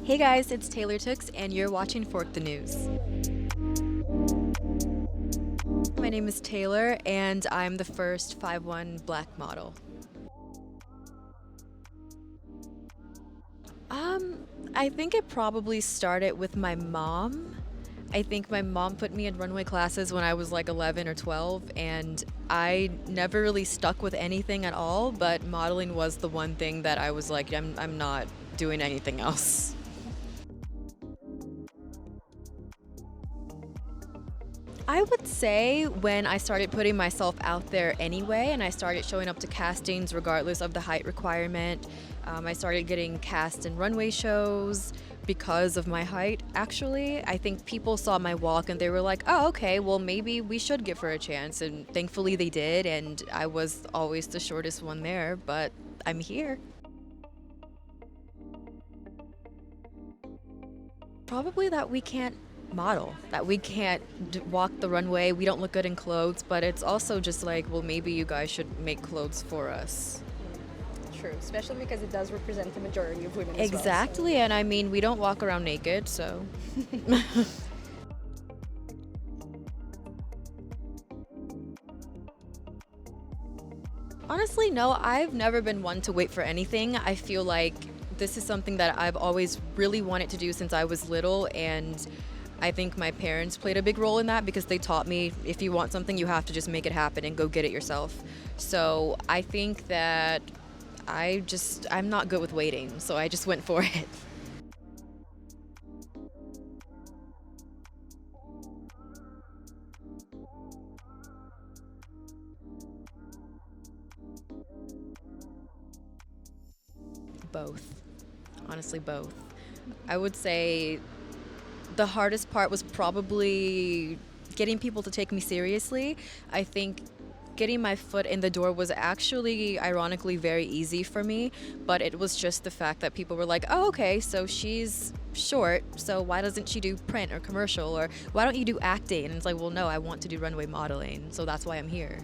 Hey guys, it's Taylor Tooks, and you're watching Fork the News. My name is Taylor, and I'm the first 5'1" black model. I think it probably started with my mom. I think my mom put me in runway classes when I was like 11 or 12, and I never really stuck with anything at all, but modeling was the one thing that I was like, I'm not doing anything else. I would say when I started putting myself out there anyway, and I started showing up to castings regardless of the height requirement. I started getting cast in runway shows because of my height, actually. I think people saw my walk and they were like, oh, okay, well, maybe we should give her a chance. And thankfully they did, and I was always the shortest one there, but I'm here. Probably that we can't model, that we can't walk the runway, we don't look good in clothes, but it's also just like, well, maybe you guys should make clothes for us. True, especially because it does represent the majority of women as well. Exactly, and I mean, we don't walk around naked, so. Honestly, no, I've never been one to wait for anything. I feel like this is something that I've always really wanted to do since I was little, and I think my parents played a big role in that because they taught me if you want something, you have to just make it happen and go get it yourself. So I think that I'm not good with waiting, so I just went for it. Both. Honestly, both. I would say the hardest part was probably getting people to take me seriously. I think getting my foot in the door was actually, ironically, very easy for me, but it was just the fact that people were like, oh, okay, so she's short, so why doesn't she do print or commercial, or why don't you do acting? And it's like, well, no, I want to do runway modeling, so that's why I'm here.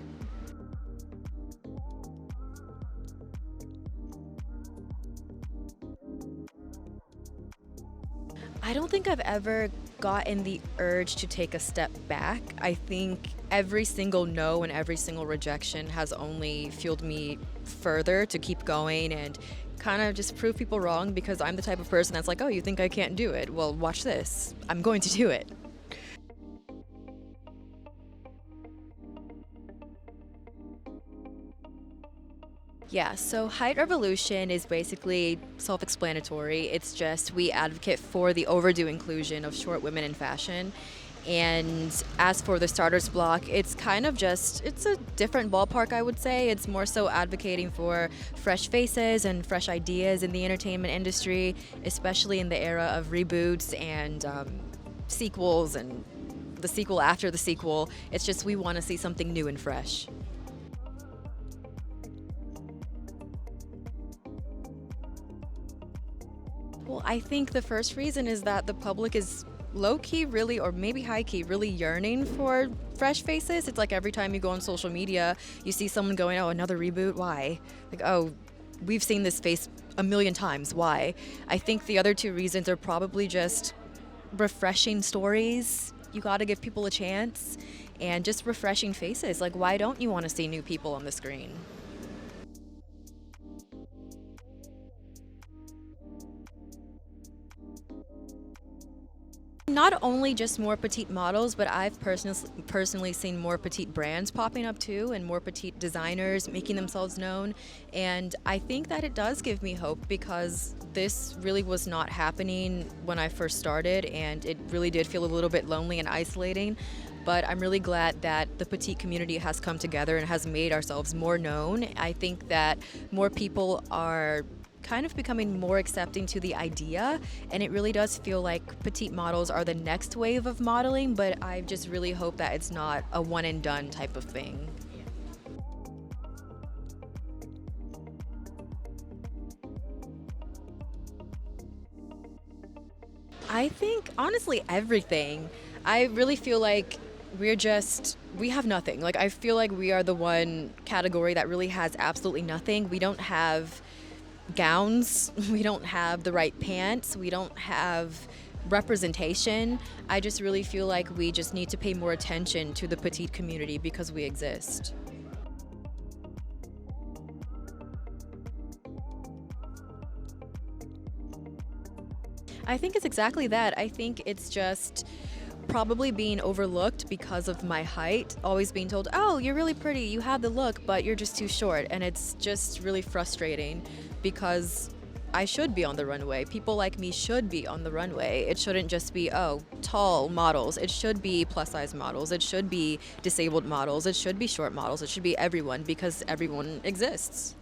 I don't think I've ever gotten the urge to take a step back. I think every single no and every single rejection has only fueled me further to keep going and kind of just prove people wrong, because I'm the type of person that's like, oh, you think I can't do it? Well, watch this. I'm going to do it. Yeah, so height revolution is basically self explanatory. It's just we advocate for the overdue inclusion of short women in fashion. And as for the starters block, it's kind of just, it's a different ballpark, I would say. It's more so advocating for fresh faces and fresh ideas in the entertainment industry, especially in the era of reboots and sequels and the sequel after the sequel. It's just we want to see something new and fresh. Well, I think the first reason is that the public is low key, really, or maybe high key, really yearning for fresh faces. It's like every time you go on social media, you see someone going, oh, another reboot? Why? Like, oh, we've seen this face a million times. Why? I think the other two reasons are probably just refreshing stories. You got to give people a chance, and just refreshing faces. Like, why don't you want to see new people on the screen? Not only just more petite models, but I've personally seen more petite brands popping up too, and more petite designers making themselves known. And I think that it does give me hope, because this really was not happening when I first started, and it really did feel a little bit lonely and isolating. But I'm really glad that the petite community has come together and has made ourselves more known. I think that more people are kind of becoming more accepting to the idea, and it really does feel like petite models are the next wave of modeling, but I just really hope that it's not a one and done type of thing. I think honestly everything. I really feel like we have nothing. Like, I feel like we are the one category that really has absolutely nothing. We don't have gowns, we don't have the right pants, we don't have representation. I just really feel like we just need to pay more attention to the petite community because we exist. I think it's exactly that. I think it's just probably being overlooked because of my height, always being told, oh, you're really pretty, you have the look, but you're just too short. And it's just really frustrating because I should be on the runway. People like me should be on the runway. It shouldn't just be, oh, tall models. It should be plus size models. It should be disabled models. It should be short models. It should be everyone because everyone exists.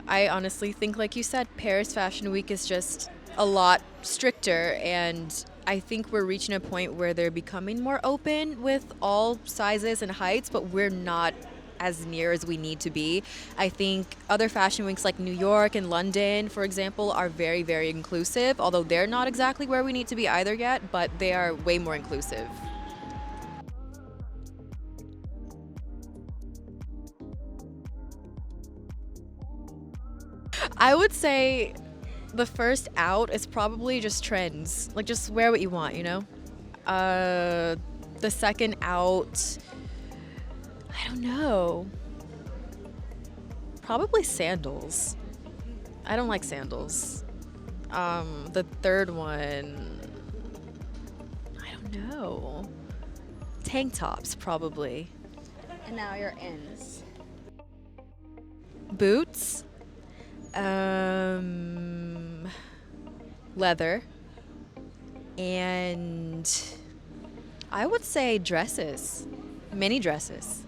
I honestly think, like you said, Paris Fashion Week is just a lot stricter, and I think we're reaching a point where they're becoming more open with all sizes and heights, but we're not as near as we need to be. I think other fashion weeks like New York and London, for example, are very, very inclusive, although they're not exactly where we need to be either yet, but they are way more inclusive. I would say the first out is probably just trends. Like, just wear what you want, you know? The second out, I don't know. Probably sandals. I don't like sandals. The third one, I don't know. Tank tops, probably. And now your ends. Boots. Leather, and I would say dresses, mini dresses.